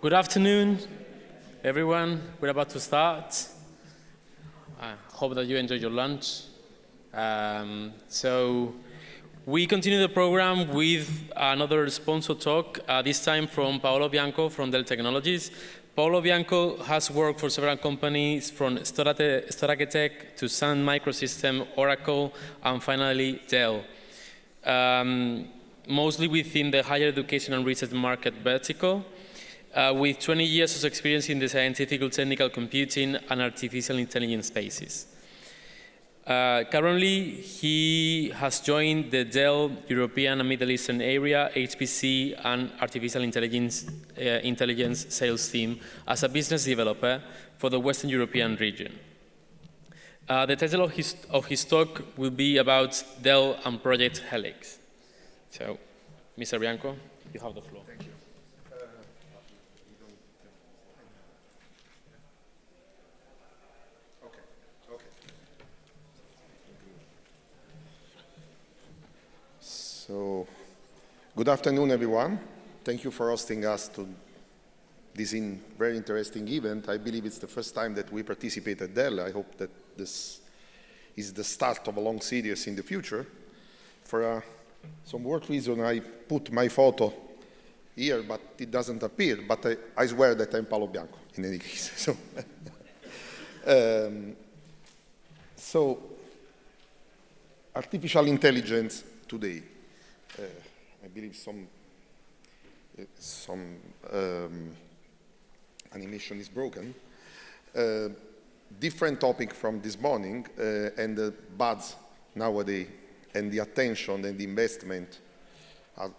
Good afternoon, everyone. We're about to start. I hope that you enjoyed your lunch. So we continue the program with another sponsor talk, this time from Paolo Bianco from DELL Technologies. Paolo Bianco has worked for several companies from Storagetech to Sun Microsystem, Oracle, and finally DELL. Mostly within the higher education and research market vertical. With 20 years of experience in the scientific, technical computing, and artificial intelligence spaces. Currently, he has joined the DELL European and Middle Eastern Area, HPC, and Artificial Intelligence sales team as a business developer for the Western European region. The title of his talk will be about DELL and Project Helix. So, Mr. Bianco, you have the floor. Thank you. So, good afternoon, everyone. Thank you for hosting us to this very interesting event. I believe it's the first time that we participate at DELL. I hope that this is the start of a long series in the future. For some work reason, I put my photo here, but it doesn't appear. But I swear that I'm Paolo Bianco, in any case. So, artificial intelligence today. I believe some animation is broken. Different topic from this morning, and the buzz nowadays, and the attention and the investment are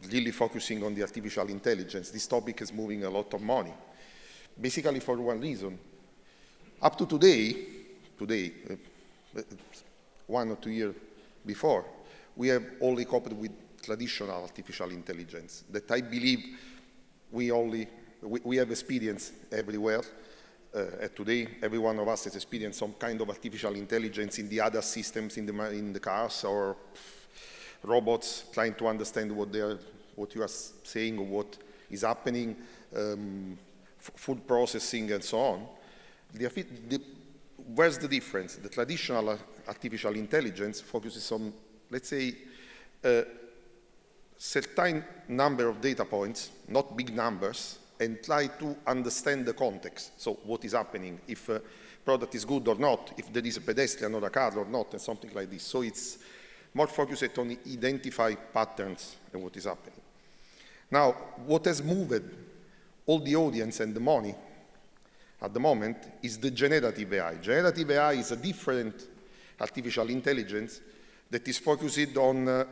really focusing on the artificial intelligence. This topic is moving a lot of money, basically for one reason. Up to today, 1 or 2 years before, we have only coped with traditional artificial intelligence that I believe we have experience everywhere. Today, every one of us has experienced some kind of artificial intelligence in the other systems, in the cars, or robots trying to understand what you are saying or what is happening, food processing and so on. Where's the difference? The traditional artificial intelligence focuses on, let's say, a certain number of data points, not big numbers, and try to understand the context. So what is happening, if a product is good or not, if there is a pedestrian or a car or not, and something like this. So it's more focused on identify patterns and what is happening. Now, what has moved all the audience and the money at the moment is the generative AI. Generative AI is a different artificial intelligence that is focused on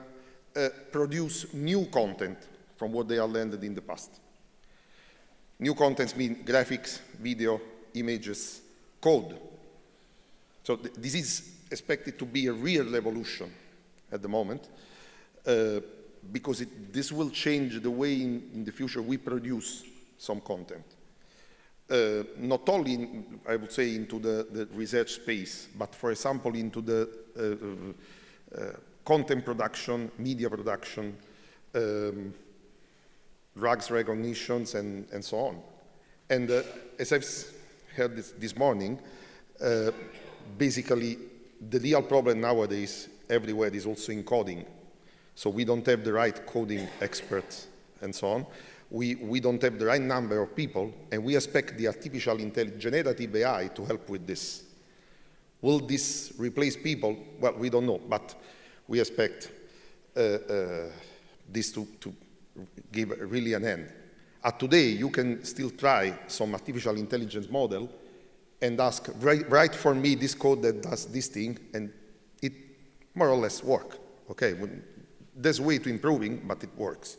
produce new content from what they are learned in the past. New contents mean graphics, video, images, code. So this is expected to be a real revolution at the moment because this will change the way in the future we produce some content. Not only, I would say, into the research space, but for example, into the content production, media production, drugs recognitions, and so on. And as I've heard this morning, basically the real problem nowadays everywhere is also in coding. So we don't have the right coding experts and so on. We don't have the right number of people, and we expect the artificial intelligence, generative AI, to help with this. Will this replace people? Well, we don't know, but we expect this to give really an end. Today, you can still try some artificial intelligence model and ask, write for me this code that does this thing, and it more or less works. Okay, there's a way to improving, but it works.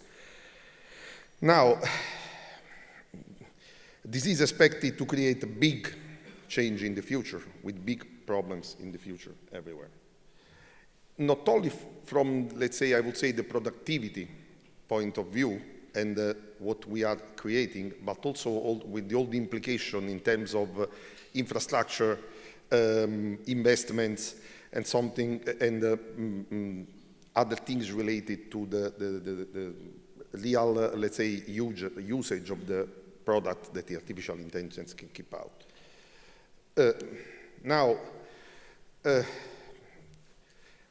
Now, this is expected to create a big change in the future, with big problems in the future everywhere. Not only from, let's say, I would say the productivity point of view and what we are creating, but also with the old implication in terms of infrastructure, investments, and something, and other things related to the real, let's say, huge usage of the product that the artificial intelligence can keep out. Now,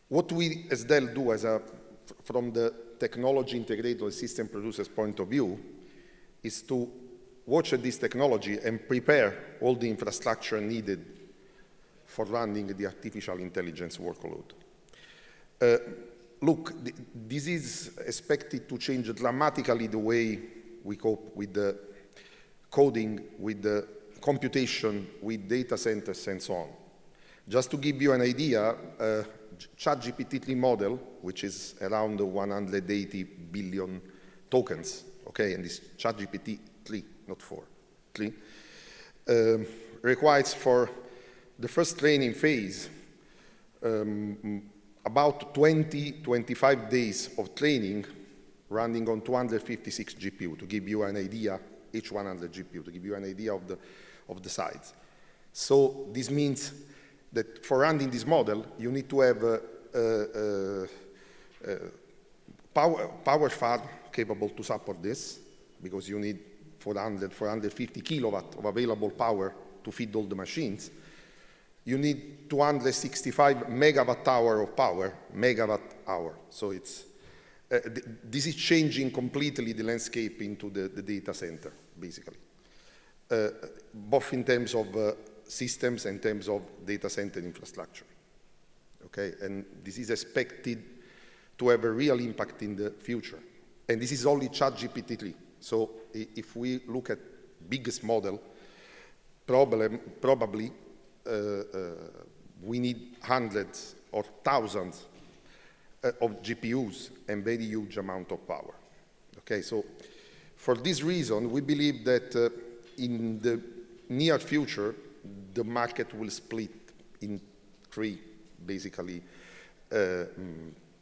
what we as DELL do from the technology integrator system producer's point of view is to watch at this technology and prepare all the infrastructure needed for running the artificial intelligence workload. Look, this is expected to change dramatically the way we cope with the coding, with the computation, with data centers, and so on. Just to give you an idea, ChatGPT-3 model, which is around 180 billion tokens, okay, and this ChatGPT-3, not 4, 3, requires for the first training phase about 25 days of training running on 256 GPU, to give you an idea, each 100 GPU, to give you an idea of the size. So this means that for running this model, you need to have a power farm capable to support this, because you need 450 kilowatt of available power to feed all the machines. You need 265 megawatt hour of power, megawatt hour. So it's, this is changing completely the landscape into the data center, basically, both in terms of systems and in terms of data center infrastructure. Okay, and this is expected to have a real impact in the future. And this is only ChatGPT-3. So if we look at biggest model, probably we need hundreds or thousands of GPUs and very huge amount of power. Okay, so for this reason, we believe that in the near future, the market will split in three, basically,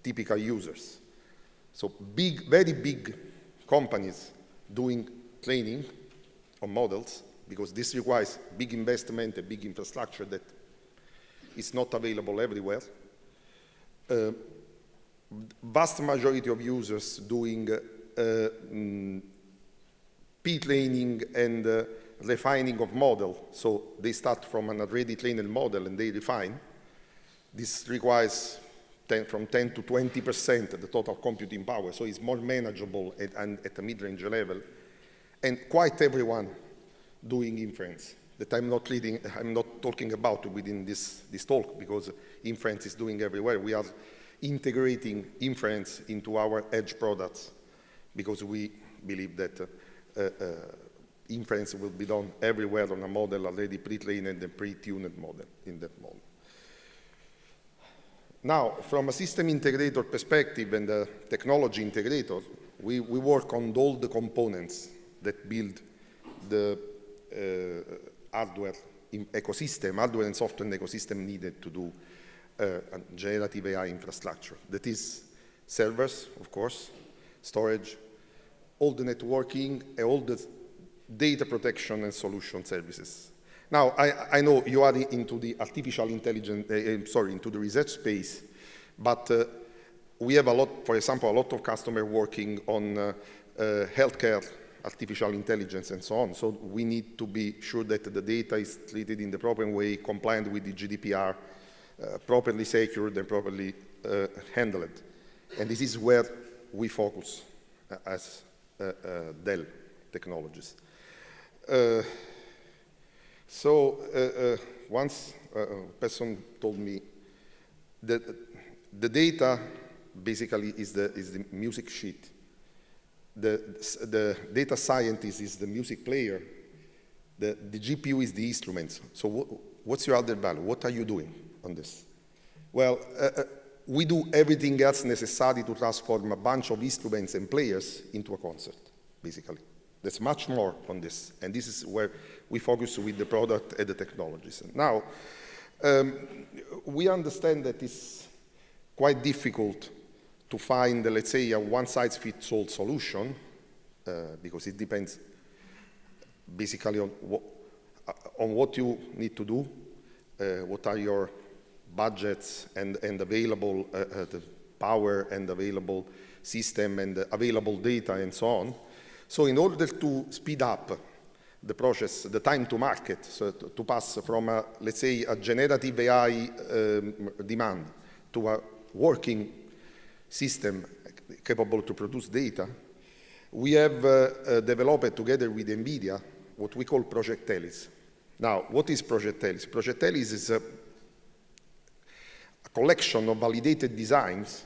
typical users. So very big companies doing training on models, because this requires big investment and big infrastructure that is not available everywhere. Vast majority of users doing pre-training and refining of model. So they start from an already trained model and they refine. This requires from 10 to 20% of the total computing power. So it's more manageable at a mid-range level. And quite everyone doing inference that I'm not talking about within this talk, because inference is doing everywhere. We are integrating inference into our edge products because we believe that inference will be done everywhere on a model already pre-trained and pre-tuned model in that model. Now, from a system integrator perspective and a technology integrator, we work on all the components that build the hardware ecosystem, hardware and software ecosystem needed to do generative AI infrastructure. That is servers, of course, storage, all the networking, and all the data protection and solution services. Now, I know you are into the artificial intelligence, into the research space, but we have a lot, for example, a lot of customers working on healthcare, artificial intelligence, and so on. So we need to be sure that the data is treated in the proper way, compliant with the GDPR, properly secured and properly handled. And this is where we focus as DELL Technologies. Once a person told me that the data basically is the music sheet. The data scientist is the music player. The GPU is the instrument. So what's your other value? What are you doing on this? Well, we do everything else necessary to transform a bunch of instruments and players into a concert, basically. There's much more on this, and this is where we focus with the product and the technologies. Now, we understand that it's quite difficult to find, let's say, a one-size-fits-all solution, because it depends basically on what you need to do, what are your budgets and available the power and available system and available data and so on. So in order to speed up the process, the time to market, so to pass from, let's say, a generative AI demand to a working system capable to produce data, we have developed together with NVIDIA what we call Project ELIS. Now, what is Project ELIS? Project ELIS is a collection of validated designs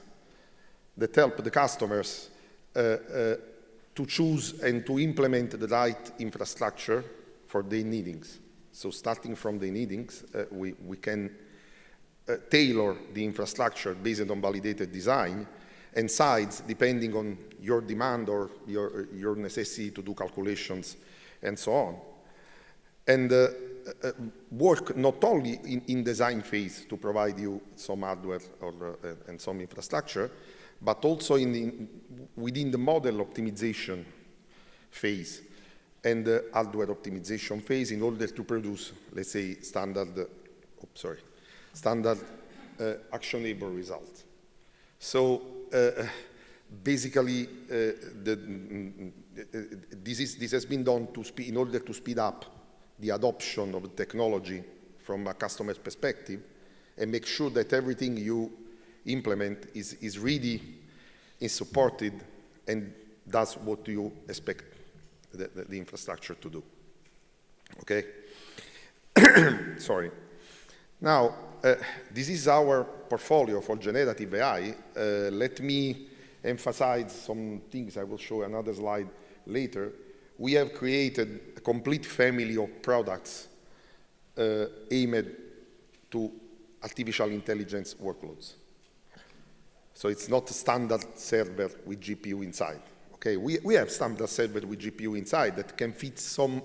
that help the customers to choose and to implement the right infrastructure for their needings. So starting from their needings, we can tailor the infrastructure based on validated design and size depending on your demand or your necessity to do calculations and so on. And work not only in design phase to provide you some hardware and some infrastructure, but also within the model optimization phase and the hardware optimization phase in order to produce, let's say, standard actionable results. So basically, this has been done in order to speed up the adoption of the technology from a customer's perspective and make sure that everything you implement is ready, is supported, and does what you expect the infrastructure to do. Okay? Sorry. Now, this is our portfolio for generative AI. Let me emphasize some things. I will show another slide later. We have created a complete family of products aimed to artificial intelligence workloads. So it's not a standard server with GPU inside. Okay, we have standard server with GPU inside that can fit some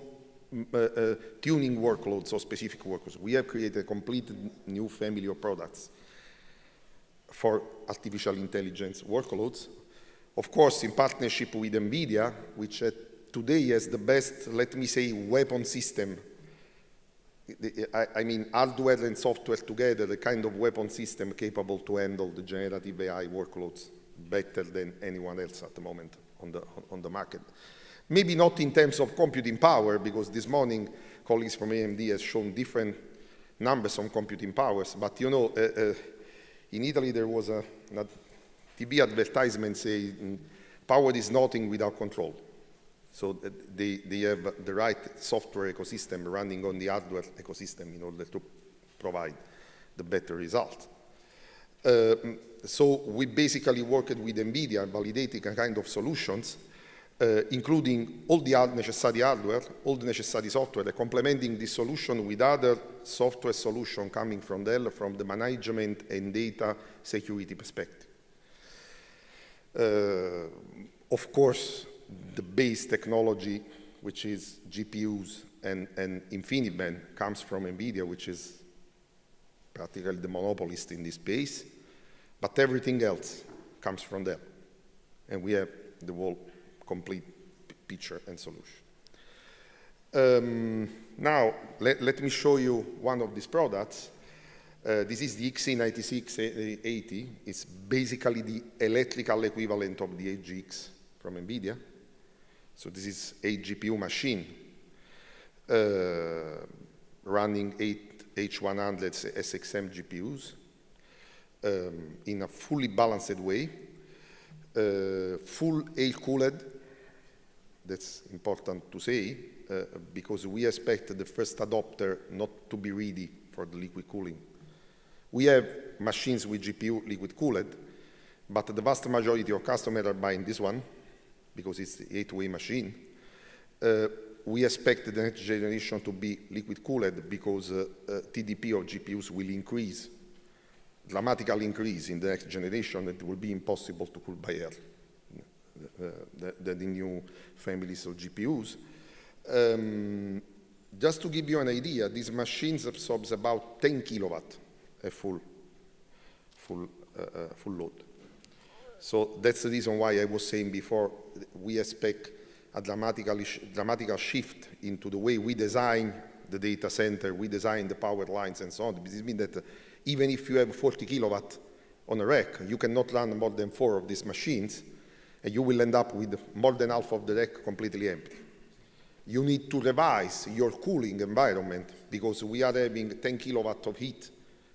tuning workloads or specific workloads. We have created a complete new family of products for artificial intelligence workloads. Of course, in partnership with NVIDIA, which today has the best, let me say, weapon system. I mean, hardware and software together, the kind of weapon system capable to handle the generative AI workloads better than anyone else at the moment on the market. Maybe not in terms of computing power, because this morning colleagues from AMD has shown different numbers on computing powers. But you know, in Italy there was a TV advertisement saying, "Power is nothing without control." So they have the right software ecosystem running on the hardware ecosystem in order to provide the better result. So we basically worked with NVIDIA validating a kind of solutions, including all the necessary hardware, all the necessary software, complementing this solution with other software solution coming from DELL from the management and data security perspective. Of course, the base technology, which is GPUs and InfiniBand, comes from NVIDIA, which is practically the monopolist in this space, but everything else comes from them. And we have the whole complete picture and solution. Now, let me show you one of these products. This is the XE9680. It's basically the electrical equivalent of the HGX from NVIDIA. So this is a GPU machine running 8 H100 SXM GPUs in a fully balanced way, full air-cooled. That's important to say because we expect the first adopter not to be ready for the liquid cooling. We have machines with GPU liquid cooled, but the vast majority of customers are buying this one because it's the 8-way machine. We expect the next generation to be liquid cooled because TDP of GPUs will increase, dramatically increase in the next generation. It will be impossible to cool by air, the new families of GPUs. Just to give you an idea, these machines absorb about 10 kilowatt a full load. So that's the reason why I was saying before, we expect a dramatical shift into the way we design the data center, we design the power lines and so on. This means that even if you have 40 kilowatt on a rack, you cannot run more than 4 of these machines, and you will end up with more than half of the rack completely empty. you need to revise your cooling environment because we are having 10 kilowatt of heat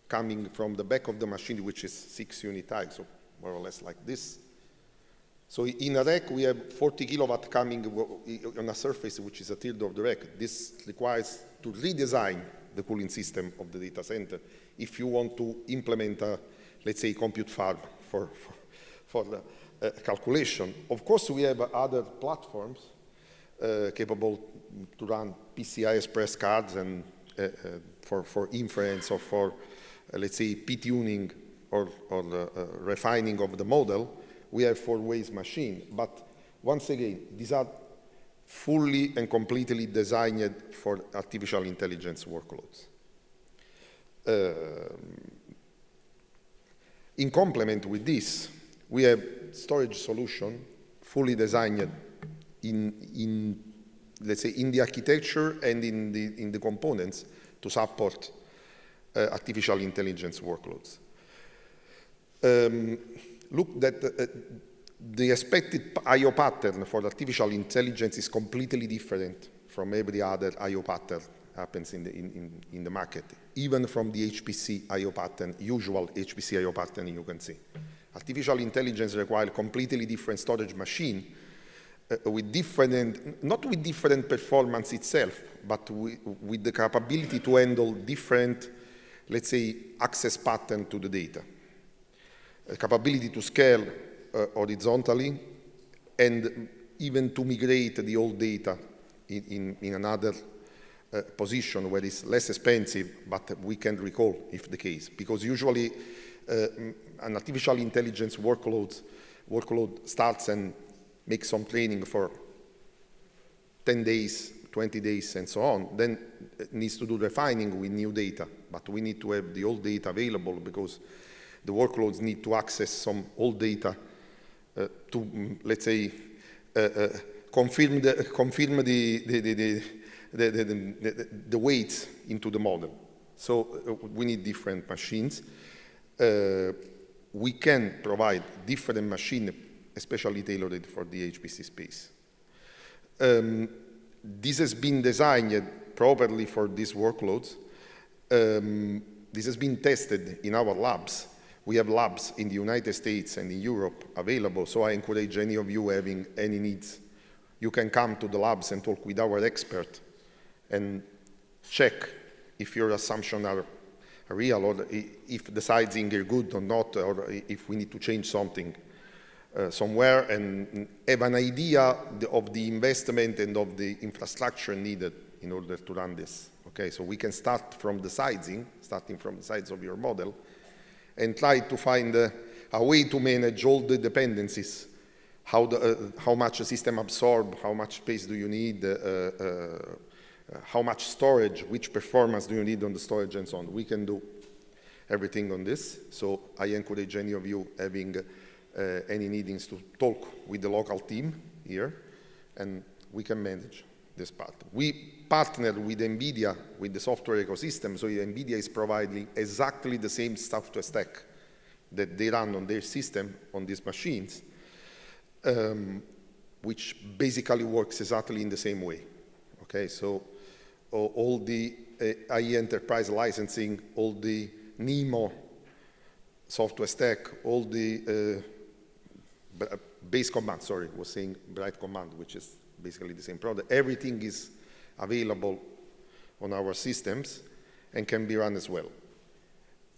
coming from the back of the machine, which is 6 unit high, so more or less like this. So in a rack, we have 40 kilowatt coming on a surface which is a third of the rack. This requires to redesign the cooling system of the data center if you want to implement a, let's say, compute farm for the calculation. Of course, we have other platforms capable to run PCI Express cards and for inference or for, let's say, p-tuning or refining of the model. We have 4-ways machine, but once again, these are fully and completely designed for artificial intelligence workloads. In complement with this, we have storage solution fully designed in let's say, in the architecture and in the components to support artificial intelligence workloads. Look that the expected I/O pattern for artificial intelligence is completely different from every other I/O pattern happens in the market, even from the HPC I/O pattern, usual HPC I/O pattern you can see. Artificial intelligence requires completely different storage machine with different, not with different performance itself, but with the capability to handle different, let's say, access pattern to the data. A capability to scale horizontally and even to migrate the old data in another position where it's less expensive, but we can recall if the case. Because usually an artificial intelligence workload starts and makes some training for 10 days, 20 days, and so on. Then it needs to do refining with new data. But we need to have the old data available because the workloads need to access some old data to, let's say, confirm the weights into the model. So we need different machines. We can provide different machines, especially tailored for the HPC space. This has been designed properly for these workloads. This has been tested in our labs. We have labs in the United States and in Europe available, so I encourage any of you having any needs. You can come to the labs and talk with our expert and check if your assumptions are real or if the sizing are good or not, or if we need to change something somewhere, and have an idea of the investment and of the infrastructure needed in order to run this. Okay, so we can start from the sizing, starting from the size of your model, and try to find a way to manage all the dependencies, how much the system absorbs, how much space do you need, how much storage, which performance do you need on the storage, and so on. We can do everything on this. So I encourage any of you having any needings to talk with the local team here, and we can manage this part. We partner with NVIDIA, with the software ecosystem, so NVIDIA is providing exactly the same software stack that they run on their system, on these machines, which basically works exactly in the same way. Okay, so all the IE enterprise licensing, all the NEMO software stack, all the base command, sorry, was saying bright command, which is basically the same product. Everything is available on our systems and can be run as well.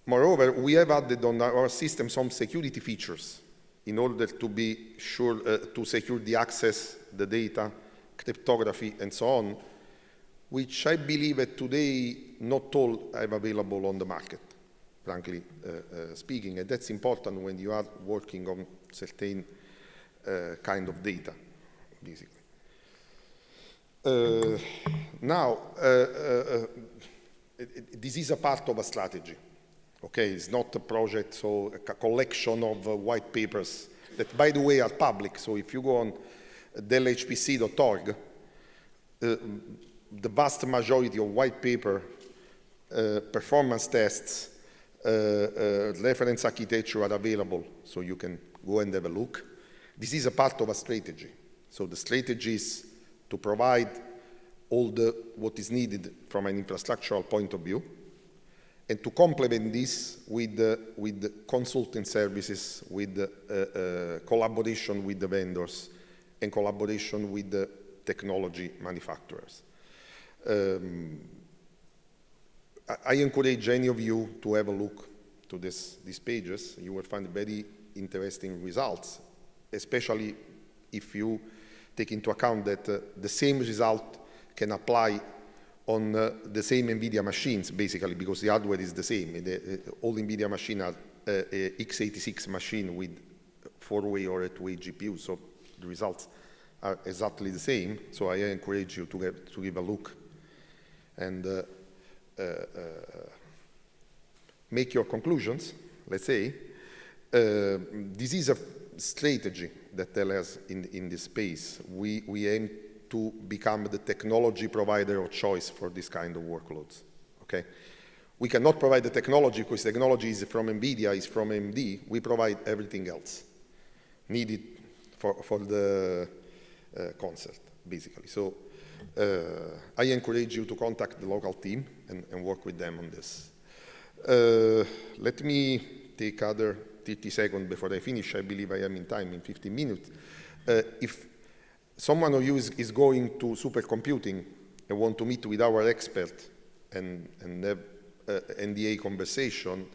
Moreover, we have added on our system some security features in order to be sure to secure the access, the data, cryptography, and so on, which I believe that today not all are available on the market, frankly speaking. And that's important when you are working on certain kind of data, basically. Now, this is a part of a strategy. Okay, it's not a project, so a collection of white papers that, by the way, are public. So if you go on dellhpc.org, the vast majority of white paper, performance tests, reference architecture are available, so you can go and have a look. This is a part of a strategy. So the strategy is to provide all what is needed from an infrastructural point of view, and to complement this with consulting services, with collaboration with the vendors, and collaboration with the technology manufacturers. I encourage any of you to have a look to these pages. You will find very interesting results, especially if you take into account that the same result can apply on the same NVIDIA machines, basically, because the hardware is the same. All NVIDIA machines are x86 machine with 4-way or 8-way GPU, so the results are exactly the same. So I encourage you to give a look and make your conclusions, let's say. This is a strategy that DELL has in this space. We aim to become the technology provider of choice for this kind of workloads, okay? We cannot provide the technology because technology is from NVIDIA, is from AMD. We provide everything else needed for the concept, basically. So I encourage you to contact the local team and work with them on this. Let me take other 30 seconds before I finish. I believe I am in time, in 15 minutes. If someone of you is going to supercomputing and want to meet with our expert and have NDA conversation,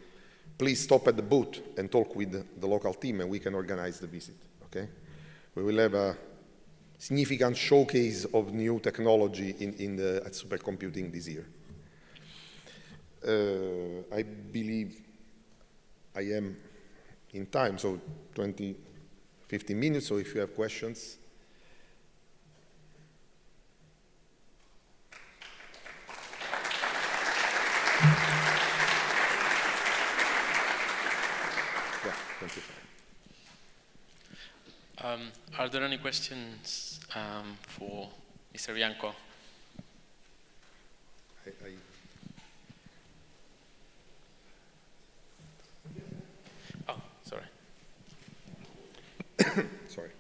please stop at the booth and talk with the local team, and we can organize the visit, okay? We will have a significant showcase of new technology at supercomputing this year. I believe I am in time, so 15 minutes, so if you have questions. Yeah, thank you. Are there any questions for Mr. Bianco? Oh, sorry. Sorry.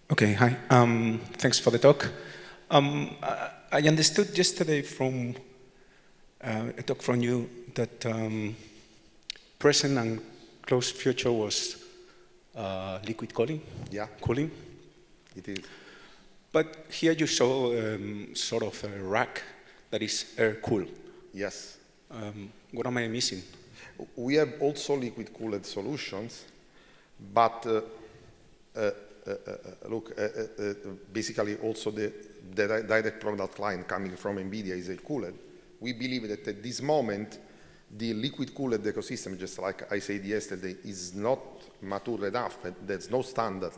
Okay, hi. Thanks for the talk. I understood yesterday from a talk from you that present and close future was liquid cooling. Yeah. Cooling. It is. But here you show sort of a rack that is air-cooled. Yes. What am I missing? We have also liquid-cooled solutions, but look, basically also the direct product line coming from NVIDIA is air-cooled. We believe that at this moment, the liquid-cooled ecosystem, just like I said yesterday, is not mature enough. There's no standard.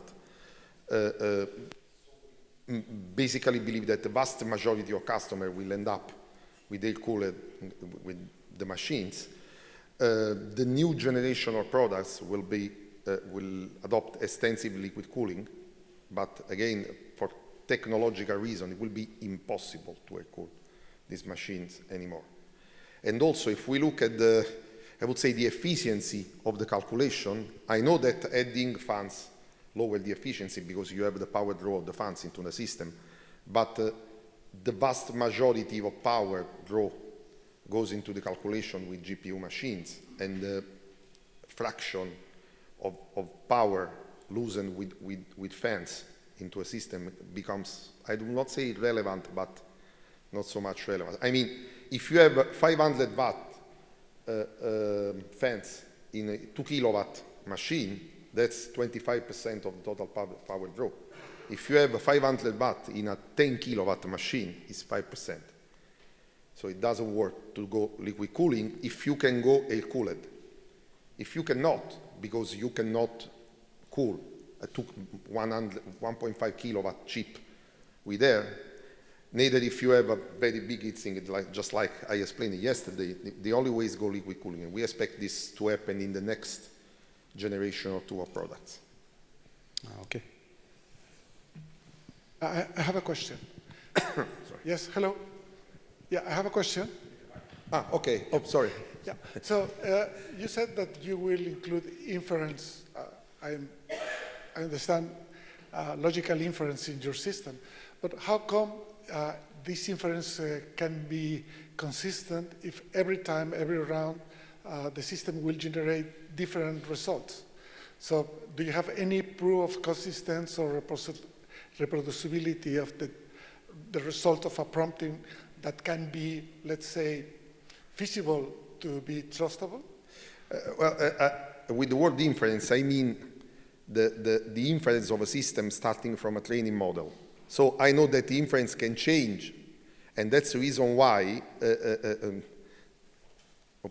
Basically believe that the vast majority of customers will end up with air-cooled with the machines. The new generation of products will adopt extensive liquid cooling, but again, for technological reasons, it will be impossible to air-cool these machines anymore. And also, if we look at I would say the efficiency of the calculation, I know that adding fans lower the efficiency because you have the power draw of the fans into the system, but the vast majority of power draw goes into the calculation with GPU machines, and the fraction of power loosened with fans into a system becomes, I do not say irrelevant, but not so much relevant. I mean, if you have 500 watt fans in a 2 kilowatt machine, that's 25% of total power draw. If you have 500 watt in a 10 kilowatt machine, it's 5%. So it doesn't work to go liquid cooling if you can go air-cooled. If you cannot, because you cannot cool a 1.5 kilowatt chip with air, neither if you have a very big heatsink, just like I explained yesterday, the only way is go liquid cooling. And we expect this to happen in the next generation or two of products. Okay. I have a question. Yes, hello. Yeah, I have a question. Okay. Oh, sorry. Yeah. So you said that you will include inference. I understand logical inference in your system, but how come this inference can be consistent if every time, every round, the system will generate different results? So do you have any proof of consistency or reproducibility of the result of a prompting that can be, let's say, feasible to be trustable? With the word inference, I mean the inference of a system starting from a training model. So I know that the inference can change, and that's the reason why,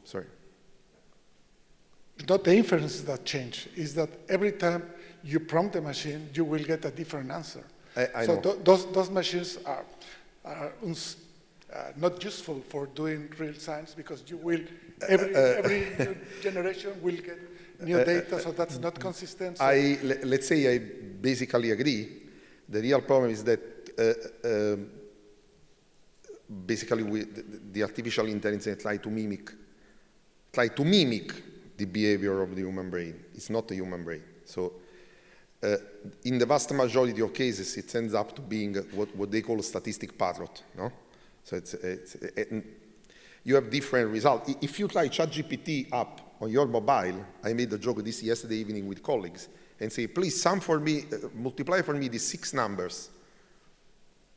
sorry. Not the inferences that change, is that every time you prompt the machine, you will get a different answer. I so know. Those machines are not useful for doing real science because you will, every new generation will get new data, so that's not consistent. So Let's say I basically agree. The real problem is that basically the artificial intelligence try to mimic the behavior of the human brain. It's not a human brain. So in the vast majority of cases, it ends up to being what they call a statistic parrot. No? So you have different results. If you try ChatGPT app on your mobile, I made a joke of this yesterday evening with colleagues, and say, please sum for me, multiply for me these 6 numbers,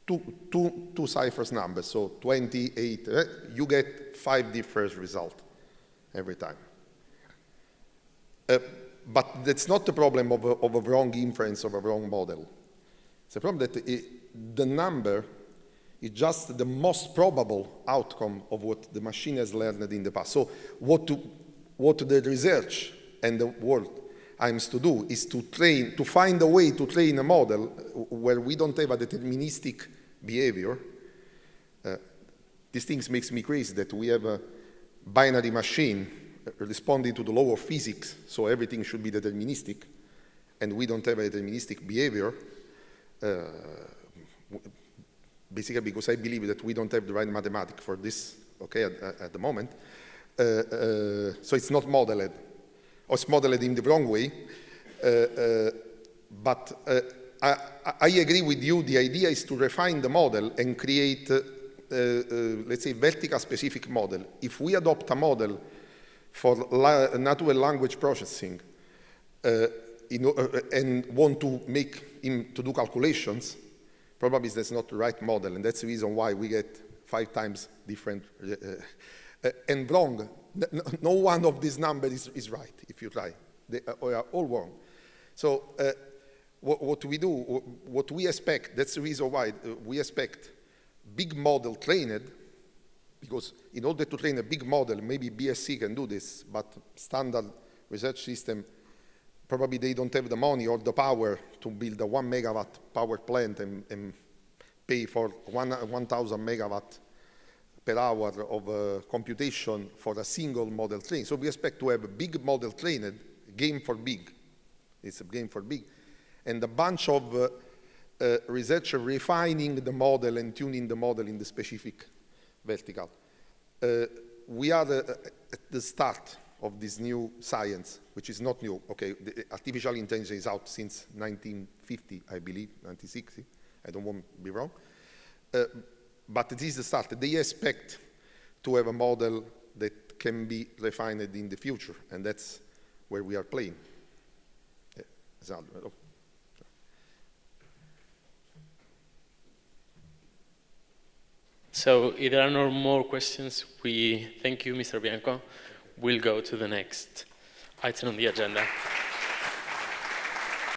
two ciphers numbers, so 28, you get 5 different results every time. But that's not the problem of a wrong inference of a wrong model. It's a problem that the number is just the most probable outcome of what the machine has learned in the past. So what the research and the world aims to do is to find a way to train a model where we don't have a deterministic behavior. These things makes me crazy that we have a binary machine responding to the law of physics, so everything should be deterministic, and we don't have a deterministic behavior, basically because I believe that we don't have the right mathematics for this, okay, at the moment. So it's not modeled, or it's modeled in the wrong way. But I agree with you. The idea is to refine the model and create, let's say, vertical specific model. If we adopt a model for natural language processing and want to make him to do calculations, probably that's not the right model, and that's the reason why we get 5 times different and wrong. No one of these numbers is right if you try. They are all wrong. So what we do, what we expect, that's the reason why we expect big model trained, because in order to train a big model, maybe BSC can do this, but standard research system, probably they don't have the money or the power to build a 1 megawatt power plant and pay for 1,000 megawatt per hour of computation for a single model train. So we expect to have a big model trained, game for big. It's a game for big. And a bunch of researchers refining the model and tuning the model in the specific vertical. We are at the start of this new science, which is not new. Okay, the artificial intelligence is out since 1950, I believe, 1960. I don't want to be wrong. But it is the start. They expect to have a model that can be refined in the future, and that's where we are playing. So if there are no more questions, we thank you, Mr. Bianco. We'll go to the next item on the agenda.